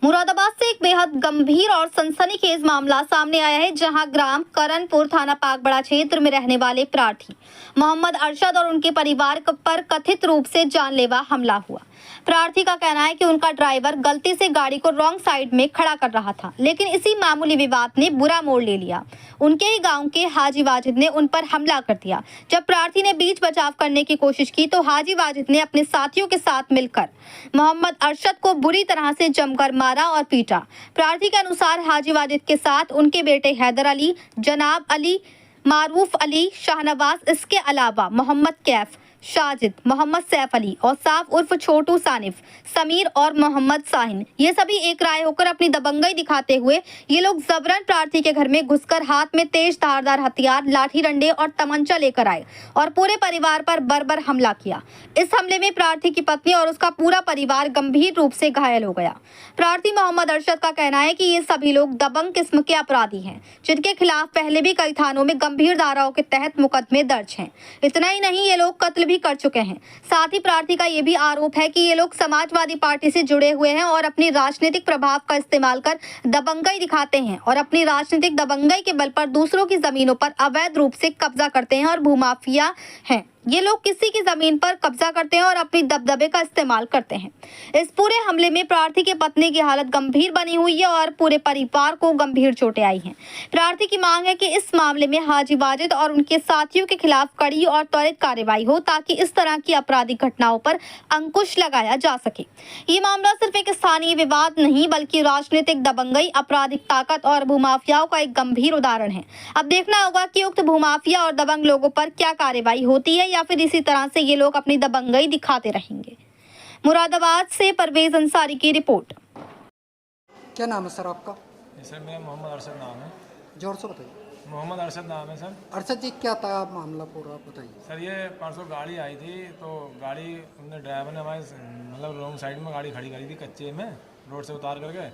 मुरादाबाद से एक बेहद गंभीर और सनसनीखेज मामला सामने आया है, जहां ग्राम करणपुर थाना पाकबड़ा क्षेत्र में रहने वाले प्रार्थी मोहम्मद अरशद और उनके परिवार पर कथित रूप से जानलेवा हमला हुआ। प्रार्थी का कहना है कि उनका ड्राइवर गलती से गाड़ी को रॉन्ग साइड में खड़ा कर रहा था, लेकिन इसी मामूली विवाद ने बुरा मोड़ ले लिया। उनके ही गांव के हाजी वाजिद ने उन पर हमला कर दिया। जब प्रार्थी ने बीच बचाव करने की कोशिश की तो हाजी वाजिद ने अपने साथियों के साथ मिलकर मोहम्मद अरशद को बुरी तरह से जमकर मारा और पीटा। प्रार्थी के अनुसार हाजी वाजिद के साथ उनके बेटे हैदर अली, जनाब अली, मारूफ अली, शाहनवाज, इसके अलावा मोहम्मद कैफ, शाजिद, मोहम्मद सैफ अली और साफ उर्फ छोटू सानिफ, समीर और मोहम्मद साहिन, ये सभी एक राय होकर अपनी दबंगई दिखाते हुए ये लोग जबरन प्रार्थी के घर में घुसकर हाथ में तेज धारदार हथियार, लाठी डंडे और तमंचा लेकर आए और पूरे परिवार पर बर्बर हमला किया। इस हमले में प्रार्थी की पत्नी और उसका पूरा परिवार गंभीर रूप से घायल हो गया। प्रार्थी मोहम्मद अरशद का कहना है कि ये सभी लोग दबंग किस्म के अपराधी हैं, जिनके खिलाफ पहले भी कई थानों में गंभीर धाराओं के तहत मुकदमे दर्ज हैं। इतना ही नहीं, ये लोग कत्ल भी कर चुके हैं। साथ ही प्रार्थी का ये भी आरोप है कि ये लोग समाजवादी पार्टी से जुड़े हुए हैं और अपनी राजनीतिक प्रभाव का इस्तेमाल कर दबंगई दिखाते हैं और अपनी राजनीतिक दबंगई के बल पर दूसरों की जमीनों पर अवैध रूप से कब्जा करते हैं और भूमाफिया हैं। ये लोग किसी की जमीन पर कब्जा करते हैं और अपनी दबदबे का इस्तेमाल करते हैं। इस पूरे हमले में प्रार्थी की पत्नी की हालत गंभीर बनी हुई है और पूरे परिवार को गंभीर चोटें आई हैं। प्रार्थी की मांग है कि इस मामले में हाजी वाजिद और उनके साथियों के खिलाफ कड़ी और त्वरित कार्रवाई हो, ताकि इस तरह की आपराधिक घटनाओं पर अंकुश लगाया जा सके। ये मामला सिर्फ एक स्थानीय विवाद नहीं, बल्कि राजनीतिक दबंगई, आपराधिक ताकत और भूमाफियाओं का एक गंभीर उदाहरण है। अब देखना होगा कि उक्त भूमाफिया और दबंग लोगों पर क्या कार्रवाई होती है या फिर इसी तरह से ये लोग अपनी दबंगई दिखाते रहेंगे। मुरादाबाद से परवेज अंसारी की रिपोर्ट। क्या नाम है सर आपका? सर मेरा मोहम्मद अरशद नाम है। जोर से बताइए। मोहम्मद अरशद नाम है सर। अरशद जी, क्या था मामला पूरा बताइए। सर ये परसों गाड़ी आई थी, तो गाड़ी उनने ड्राइवर ने हमारे मतलब रॉन्ग साइड में गाड़ी खड़ी करी थी, कच्चे में रोड से उतार करके।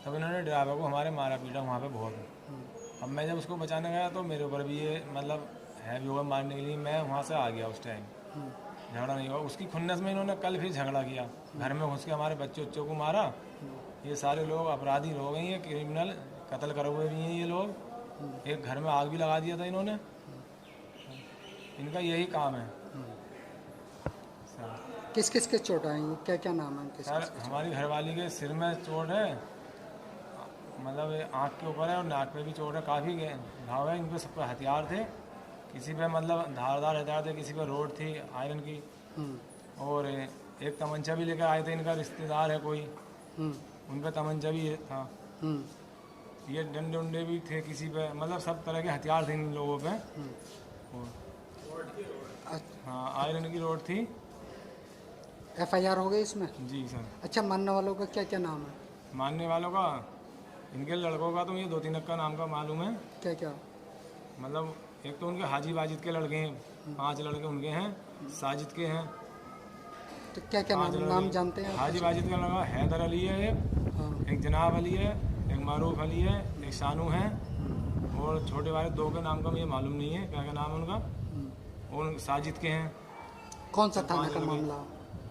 तब इन्होंने ड्राइवर को हमारे मारा पीटा वहाँ पे बहुत। अब मैं जब उसको बचाने गया तो मेरे ऊपर भी ये मतलब है भी होगा मारने के लिए। मैं वहाँ से आ गया। उस टाइम झगड़ा नहीं हुआ। उसकी खुन्नस में इन्होंने कल फिर झगड़ा किया, घर में घुस के हमारे बच्चों को मारा। ये सारे लोग अपराधी लोग हैं, ये क्रिमिनल, कत्ल करे हुए भी हैं ये लोग। एक घर में आग भी लगा दिया था इन्होंने। इनका यही काम है सर। किस किस के चोट आई, क्या क्या नाम है? सर हमारी घरवाली के सिर में चोट है, मतलब आँख के ऊपर है और नाक पे भी चोट है, काफ़ी घाव है। इन पे सब पे हथियार थे, किसी पे मतलब धारदार हथियार थे, किसी पे रोड थी आयरन की, और एक तमंचा भी लेकर आए थे। इनका रिश्तेदार है कोई, उन पे तमंचा भी था। ये डंडे उंडे भी थे किसी पे, मतलब सब तरह के हथियार थे इन लोगों पे। हाँ, आयरन की रोड थी। FIR हो गई इसमें? जी सर। अच्छा, मानने वालों का क्या क्या नाम है? मानने वालों का, इनके लड़कों का तो मुझे 2-3 का नाम का मालूम है। क्या क्या? मतलब एक तो उनके हाजी वाजिद के लड़के हैं, 5 लड़के उनके हैं, साजिद के हैं। तो क्या क्या नाम जानते हैं? हाजी वाजिद का लड़का हैदर अली है, एक जनाब अली है, एक मारूफ अली है, एक शानू है, और छोटे वाले 2 के नाम का मुझे मालूम नहीं है क्या क्या नाम है उनका। और साजिद के हैं। कौन सा थाना का मामला?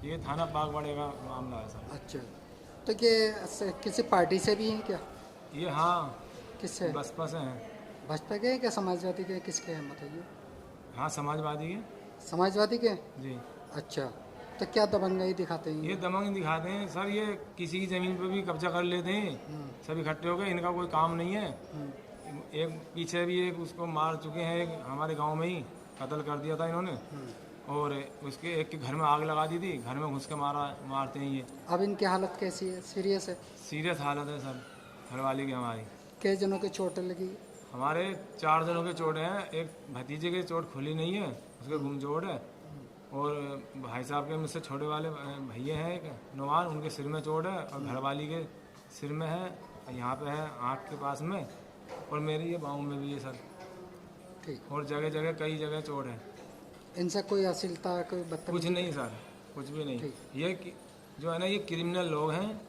ये थाना पाकबड़े का मामला है सर। अच्छा, तो ये किसी पार्टी से भी हैं क्या? ये हाँ, किससे? बसपा से हैं। भाजपा के क्या समाजवादी के, किसके हैं बताइए? हाँ, समाजवादी के। समाजवादी के? जी। अच्छा, तो क्या दबंगई दिखाते हैं? ये दबंग दिखाते हैं सर। ये किसी की ज़मीन पे भी कब्जा कर लेते हैं, सब इकट्ठे हो गए। इनका कोई काम नहीं है। एक पीछे भी एक उसको मार चुके हैं, एक हमारे गांव में ही कत्ल कर दिया था इन्होंने, और उसके एक के घर में आग लगा दी थी, घर में घुस के मारते हैं ये। अब इनकी हालत कैसी है? सीरियस है? सीरियस हालत है सर घरवाली की हमारी। कई जनों की चोटें लगी? हमारे 4 जनों के चोट हैं। एक भतीजे की चोट खुली नहीं है, उसके गुम चोट है, और भाई साहब के मुझसे छोटे वाले भैया हैं एक नौवान, उनके सिर में चोट है, और घरवाली के सिर में है, यहाँ पे है आँख के पास में, और मेरी ये बाहों में भी है सर। ठीक। और जगह जगह कई जगह चोट है। इनसे कोई अश्लीलता, कोई बदतमीजी? कुछ नहीं सर, कुछ भी नहीं। ये जो है ना, ये क्रिमिनल लोग हैं,